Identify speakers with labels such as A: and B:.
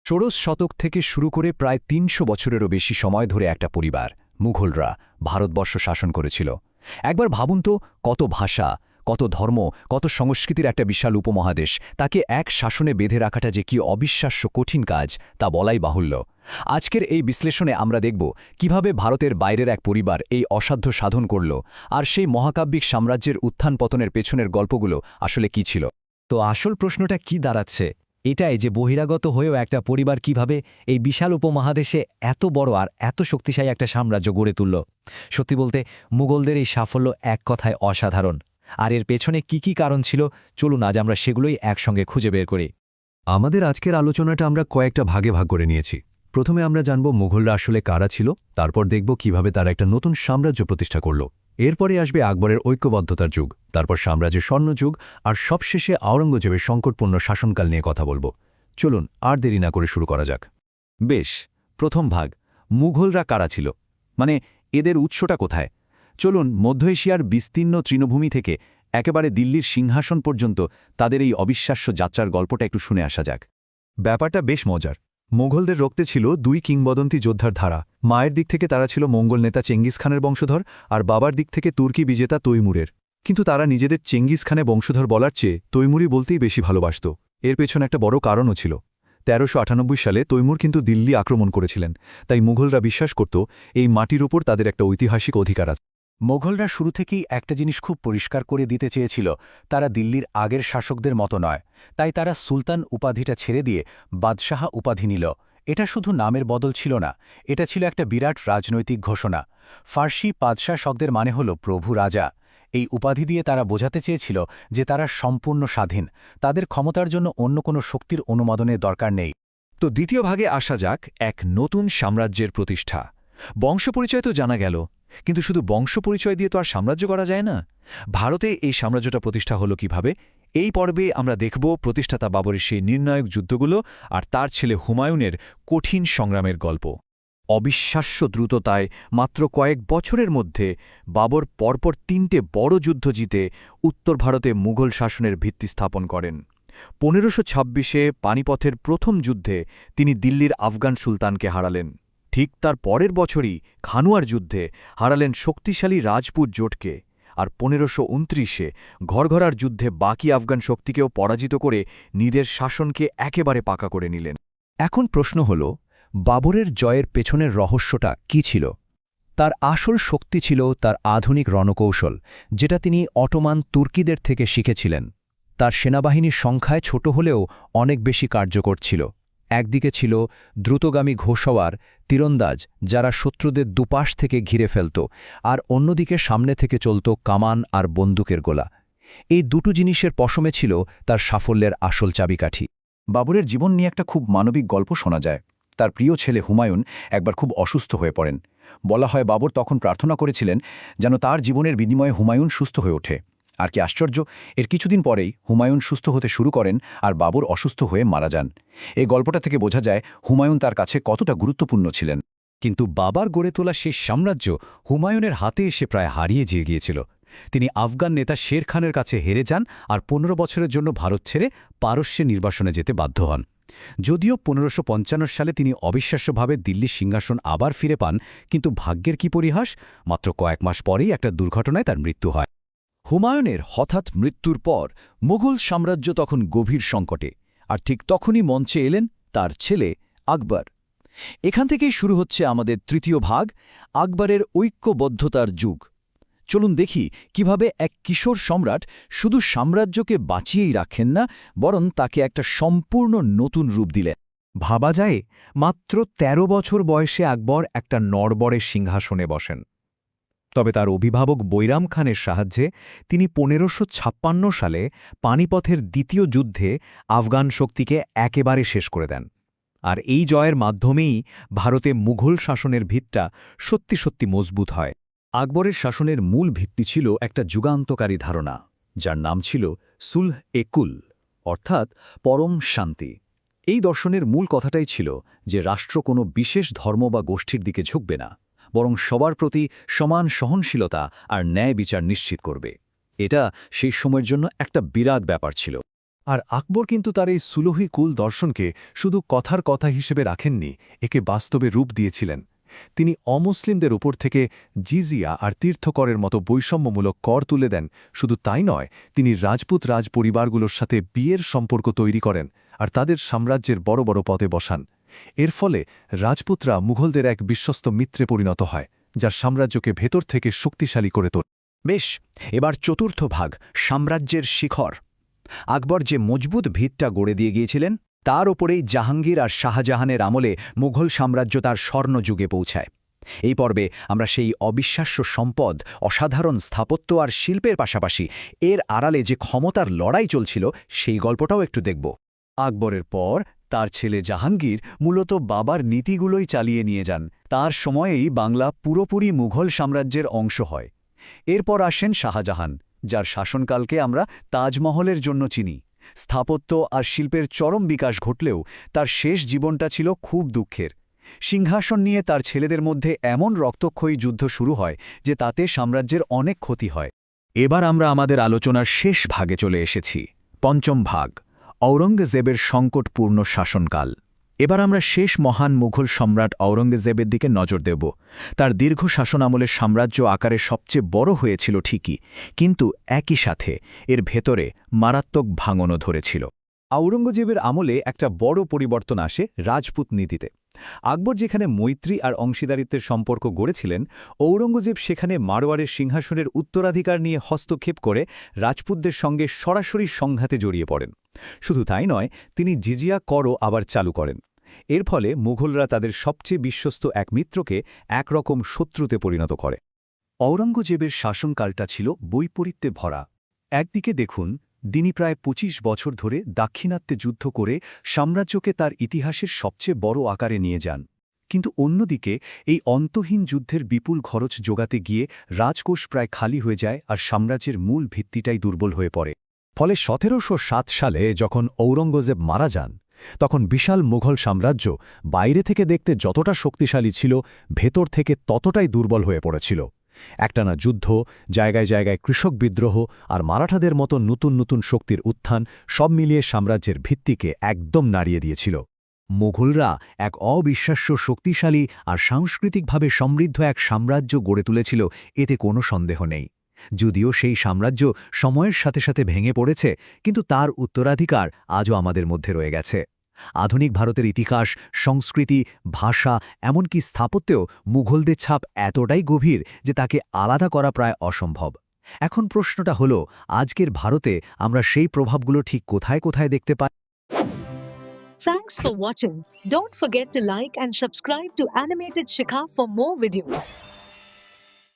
A: ষোড়শ শতক থেকে শুরু করে প্রায় ৩০০ বছরেরও বেশি সময় ধরে একটা পরিবার মুঘলরা ভারতবর্ষ শাসন করেছিল। একবার ভাবুন তো, কত ভাষা, কত ধর্ম, কত সংস্কৃতির একটা বিশাল উপমহাদেশ, তাকে এক শাসনে বেঁধে রাখাটা যে কি অবিশ্বাস্য কঠিন কাজ তা বলাই বাহুল্য। আজকের এই বিশ্লেষণে আমরা দেখব কিভাবে ভারতের বাইরের এক পরিবার এই অসাধ্য সাধন করল, আর সেই মহাকাব্যিক সাম্রাজ্যের উত্থান পতনের পেছনের গল্পগুলো আসলে কি ছিল।
B: তো আসল প্রশ্নটা কি দাঁড়াচ্ছে? এটাই যে বহিরাগত হয়েও একটা পরিবার কিভাবে এই বিশাল উপমহাদেশে এত বড় আর এত শক্তিশালী একটা সাম্রাজ্য গড়ে তুলল। সত্যি বলতে মুঘলদের এই সাফল্য এক কথায় অসাধারণ। আর এর পেছনে কি কারণ ছিল, চলুন আজ আমরা সেগুলোই একসঙ্গে খুঁজে বের করি।
C: আমাদের আজকের আলোচনাটা আমরা কয়েকটা ভাগে ভাগ করে নিয়েছি। প্রথমে আমরা জানব মুঘলরা আসলে কারা ছিল, তারপর দেখব কিভাবে তারা একটা নতুন সাম্রাজ্য প্রতিষ্ঠা করল। এরপরে আসবে আকবরের ঐক্যবদ্ধতার যুগ, তারপর সাম্রাজ্যের স্বর্ণযুগ, আর সবশেষে আওরঙ্গজেবের সংকটপূর্ণ শাসনকাল নিয়ে কথা বলব। চলুন আর দেরি না করে শুরু করা যাক।
D: বেশ, প্রথম ভাগ, মুঘলরা কারা ছিল, মানে এদের উৎসটা কোথায়? চলুন মধ্য এশিয়ার বিস্তীর্ণ তৃণভূমি থেকে একেবারে দিল্লির সিংহাসন পর্যন্ত তাদের এই অবিশ্বাস্য যাত্রার গল্পটা একটু শুনে আসা যাক।
C: ব্যাপারটা বেশ মজার। মোগলদের রক্তে ছিল দুই কিংবদন্তি যোদ্ধার ধারা। মায়ের দিক থেকে তারা ছিল মঙ্গল নেতা চেঙ্গিস খানের বংশধর, আর বাবার দিক থেকে তুর্কি বিজেতা তৈমুরের। কিন্তু তারা নিজেদের চেঙ্গিস খানে বংশধর বলার চেয়ে তৈমুরি বলতেই বেশি ভালোবাসত। এর পেছনে একটা বড় কারণও ছিল। ১৩৯৮ সালে তৈমুর কিন্তু দিল্লি আক্রমণ করেছিলেন, তাই মুঘলরা বিশ্বাস করত এই মাটির ওপর তাদের একটা ঐতিহাসিক অধিকার আছে।
B: মোঘলরা শুরু থেকেই একটা জিনিস খুব পরিষ্কার করে দিতে চেয়েছিল, তারা দিল্লির আগের শাসকদের মতো নয়। তাই তারা সুলতান উপাধিটা ছেড়ে দিয়ে বাদশাহ উপাধি নিল। এটা শুধু নামের বদল ছিল না, এটা ছিল একটা বিরাট রাজনৈতিক ঘোষণা। ফার্সি বাদশাহ শব্দের মানে হল প্রভু, রাজা। এই উপাধি দিয়ে তারা বোঝাতে চেয়েছিল যে তারা সম্পূর্ণ স্বাধীন, তাদের ক্ষমতার জন্য অন্য কোনো শক্তির অনুমোদনের দরকার নেই।
A: তো দ্বিতীয় ভাগে আসা যাক, এক নতুন সাম্রাজ্যের প্রতিষ্ঠা। বংশপরিচয় তো জানা গেল, কিন্তু শুধু বংশপরিচয় দিয়ে তো আর সাম্রাজ্য করা যায় না। ভারতে এই সাম্রাজ্যটা প্রতিষ্ঠা হলো কিভাবে? এই পর্বে আমরা দেখব প্রতিষ্ঠাতা বাবরের সেই নির্ণায়ক যুদ্ধগুলো আর তার ছেলে হুমায়ুনের কঠিন সংগ্রামের গল্প। অবিশ্বাস্য দ্রুততায় মাত্র কয়েক বছরের মধ্যে বাবর পরপর ৩টে বড় যুদ্ধ জিতে উত্তর ভারতে মুঘল শাসনের ভিত্তি স্থাপন করেন। ১৫২৬-এ পানিপথের প্রথম যুদ্ধে তিনি দিল্লির আফগান সুলতানকে হারালেন। ঠিক তার পরের বছরই খানুয়ার যুদ্ধে হারালেন শক্তিশালী রাজপুত জোটকে, আর ১৫২৯-এ ঘরঘরার যুদ্ধে বাকি আফগান শক্তিকেও পরাজিত করে নিজের শাসনকে একেবারে পাকা করে নিলেন। এখন প্রশ্ন হল, বাবরের জয়ের পেছনের রহস্যটা কি ছিল? তার আসল শক্তি ছিল তার আধুনিক রণকৌশল, যেটা তিনি অটোমান তুর্কিদের থেকে শিখেছিলেন। তার সেনাবাহিনীর সংখ্যায় ছোট হলেও অনেক বেশি কার্যকর ছিল। একদিকে ছিল দ্রুতগামী ঘোষওয়ার তীরন্দাজ, যারা শত্রুদের দুপাশ থেকে ঘিরে ফেলত, আর অন্যদিকে সামনে থেকে চলত কামান আর বন্দুকের গোলা। এই দুটো জিনিসের পশমে ছিল তার সাফল্যের আসল চাবিকাঠি।
B: বাবরের জীবন নিয়ে একটা খুব মানবিক গল্প শোনা যায়। তার প্রিয় ছেলে হুমায়ুন একবার খুব অসুস্থ হয়ে পড়েন। বলা হয় বাবর তখন প্রার্থনা করেছিলেন যেন তার জীবনের বিনিময়ে হুমায়ুন সুস্থ হয়ে ওঠে। আর কি আশ্চর্য, এর কিছুদিন পরেই হুমায়ুন সুস্থ হতে শুরু করেন আর বাবর অসুস্থ হয়ে মারা যান। এই গল্পটা থেকে বোঝা যায় হুমায়ুন তার কাছে কতটা গুরুত্বপূর্ণ ছিলেন।
A: কিন্তু বাবার গড়ে তোলা সেই সাম্রাজ্য হুমায়ুনের হাতে এসে প্রায় হারিয়ে গিয়েছিল। তিনি আফগান নেতা শের খানের কাছে হেরে যান আর ১৫ বছরের জন্য ভারত ছেড়ে পারস্যে নির্বাসনে যেতে বাধ্য হন। যদিও ১৫৫৫ সালে তিনি অবিশ্বাস্যভাবে দিল্লির সিংহাসন আবার ফিরে পান, কিন্তু ভাগ্যের কি পরিহাস, মাত্র কয়েক মাস পরেই একটা দুর্ঘটনায় তার মৃত্যু হয়। হুমায়ুনের হঠাৎ মৃত্যুর পর মুঘল সাম্রাজ্য তখন গভীর সংকটে, আর ঠিক তখনই মঞ্চে এলেন তার ছেলে আকবর। এখান থেকেই শুরু হচ্ছে আমাদের তৃতীয় ভাগ, আকবরের ঐক্যবদ্ধতার যুগ। চলুন দেখি কিভাবে এক কিশোর সম্রাট শুধু সাম্রাজ্যকে বাঁচিয়েই রাখেন না, বরং তাকে একটা সম্পূর্ণ নতুন রূপ দিলেন।
C: ভাবা যায়, মাত্র ১৩ বছর বয়সে আকবর একটা নড়বড়ে সিংহাসনে বসেন। তবে তার অভিভাবক বৈরাম খানের সাহায্যে তিনি ১৫৫৬ সালে পানিপথের দ্বিতীয় যুদ্ধে আফগান শক্তিকে একেবারে শেষ করে দেন। আর এই জয়ের মাধ্যমেই ভারতে মুঘল শাসনের ভিতটা সত্যি সত্যি মজবুত হয়।
B: আকবরের শাসনের মূল ভিত্তি ছিল একটা যুগান্তকারী ধারণা, যার নাম ছিল সুলহ-এ-কুল, অর্থাৎ পরম শান্তি। এই দর্শনের মূল কথাটাই ছিল যে রাষ্ট্র কোনো বিশেষ ধর্ম বা গোষ্ঠীর দিকে ঝুঁকবে না, বরং সবার প্রতি সমান সহনশীলতা আর ন্যায় বিচার নিশ্চিত করবে। এটা সেই সময়ের জন্য একটা বিরাট ব্যাপার ছিল।
C: আর আকবর কিন্তু তার এই সুলহি কুল দর্শনকে শুধু কথার কথা হিসেবে রাখেননি, একে বাস্তবে রূপ দিয়েছিলেন। তিনি অমুসলিমদের উপর থেকে জিজিয়া আর তীর্থকরের মতো বৈষম্যমূলক কর তুলে দেন। শুধু তাই নয়, তিনি রাজপুত রাজ পরিবারগুলোর সাথে বিয়ের সম্পর্ক তৈরি করেন আর তাদের সাম্রাজ্যের বড় বড় পদে বসান। এর ফলে রাজপুতরা মুঘলদের এক বিশ্বস্ত মিত্রে পরিণত হয়, যার সাম্রাজ্যকে ভেতর থেকে শক্তিশালী করে তোলে।
A: বেশ, এবার চতুর্থ ভাগ, সাম্রাজ্যের শিখর। আকবর যে মজবুত ভিতটা গড়ে দিয়ে গিয়েছিলেন, তার ওপরেই জাহাঙ্গীর আর শাহজাহানের আমলে মুঘল সাম্রাজ্য তার স্বর্ণযুগে পৌঁছায়। এই পর্বে আমরা সেই অবিশ্বাস্য সম্পদ, অসাধারণ স্থাপত্য আর শিল্পের পাশাপাশি এর আড়ালে যে ক্ষমতার লড়াই চলছিল, সেই গল্পটাও একটু দেখব।
D: আকবরের পর তার ছেলে জাহাঙ্গীর মূলত বাবার নীতিগুলোই চালিয়ে নিয়ে যান। তার সময়েই বাংলা পুরোপুরি মুঘল সাম্রাজ্যের অংশ হয়। এরপর আসেন শাহজাহান, যার শাসনকালকে আমরা তাজমহলের জন্য চিনি। স্থাপত্য আর শিল্পের চরম বিকাশ ঘটলেও তার শেষ জীবনটা ছিল খুব দুঃখের। সিংহাসন নিয়ে তার ছেলেদের মধ্যে এমন রক্তক্ষয়ী যুদ্ধ শুরু হয় যে তাতে সাম্রাজ্যের অনেক ক্ষতি হয়।
A: এবার আমরা আমাদের আলোচনার শেষ ভাগে চলে এসেছি, পঞ্চম ভাগ, ঔরঙ্গজেবের সংকটপূর্ণ শাসনকাল। এবার আমরা শেষ মহান মুঘল সম্রাট ঔরঙ্গজেবের দিকে নজর দেব। তার দীর্ঘ শাসনামলের সাম্রাজ্য আকারে সবচেয়ে বড় হয়েছিল ঠিকই, কিন্তু একই সাথে এর ভেতরে মারাত্মক ভাঙনও ধরেছিল।
B: আওরঙ্গজেবের আমলে একটা বড় পরিবর্তন আসে রাজপুত নীতিতে। আকবর যেখানে মৈত্রী আর অংশীদারিত্বের সম্পর্ক গড়েছিলেন, ঔরঙ্গজেব সেখানে মারওয়ারের সিংহাসনের উত্তরাধিকার নিয়ে হস্তক্ষেপ করে রাজপুতদের সঙ্গে সরাসরি সংঘাতে জড়িয়ে পড়েন। শুধু তাই নয়, তিনি জিজিয়া করও আবার চালু করেন। এর ফলে মুঘলরা তাদের সবচেয়ে বিশ্বস্ত এক মিত্রকে একরকম শত্রুতে পরিণত করে।
C: ঔরঙ্গজেবের শাসনকালটা ছিল বৈপরীত্যে ভরা। একদিকে দেখুন, তিনি প্রায় ২৫ বছর ধরে দাক্ষিণাত্যে যুদ্ধ করে সাম্রাজ্যকে তার ইতিহাসের সবচেয়ে বড় আকারে নিয়ে যান। কিন্তু অন্যদিকে এই অন্তহীন যুদ্ধের বিপুল খরচ জোগাতে গিয়ে রাজকোষ প্রায় খালি হয়ে যায় আর সাম্রাজ্যের মূল ভিত্তিটাই দুর্বল হয়ে পড়ে।
B: ফলে ১৭০৭ সালে যখন ঔরঙ্গজেব মারা যান, তখন বিশাল মুঘল সাম্রাজ্য বাইরে থেকে দেখতে যতটা শক্তিশালী ছিল, ভেতর থেকে ততটাই দুর্বল হয়ে পড়েছিল। একটানা যুদ্ধ, জায়গায় জায়গায় কৃষক বিদ্রোহ আর মারাঠাদের মতো নতুন নতুন শক্তির উত্থান সব মিলিয়ে সাম্রাজ্যের ভিত্তিকে একদম নাড়িয়ে দিয়েছিল।
A: মুঘলরা এক অবিশ্বাস্য শক্তিশালী আর সাংস্কৃতিকভাবে সমৃদ্ধ এক সাম্রাজ্য গড়ে তুলেছিল, এতে কোনো সন্দেহ নেই। যদিও সেই সাম্রাজ্য সময়ের সাথে সাথে ভেঙে পড়েছে, কিন্তু তার উত্তরাধিকার আজও আমাদের মধ্যে রয়ে গেছে। আধুনিক ভারতের ইতিহাস, সংস্কৃতি, ভাষা, এমনকি স্থাপত্যেও মুঘলদের ছাপ এতটাই গভীর যে তাকে আলাদা করা প্রায় অসম্ভব। এখন প্রশ্নটা হলো, আজকের ভারতে আমরা সেই প্রভাবগুলো ঠিক কোথায় কোথায় দেখতে পাই?
E: Thanks for watching. Don't forget to like and subscribe to Animated Shikha for more videos.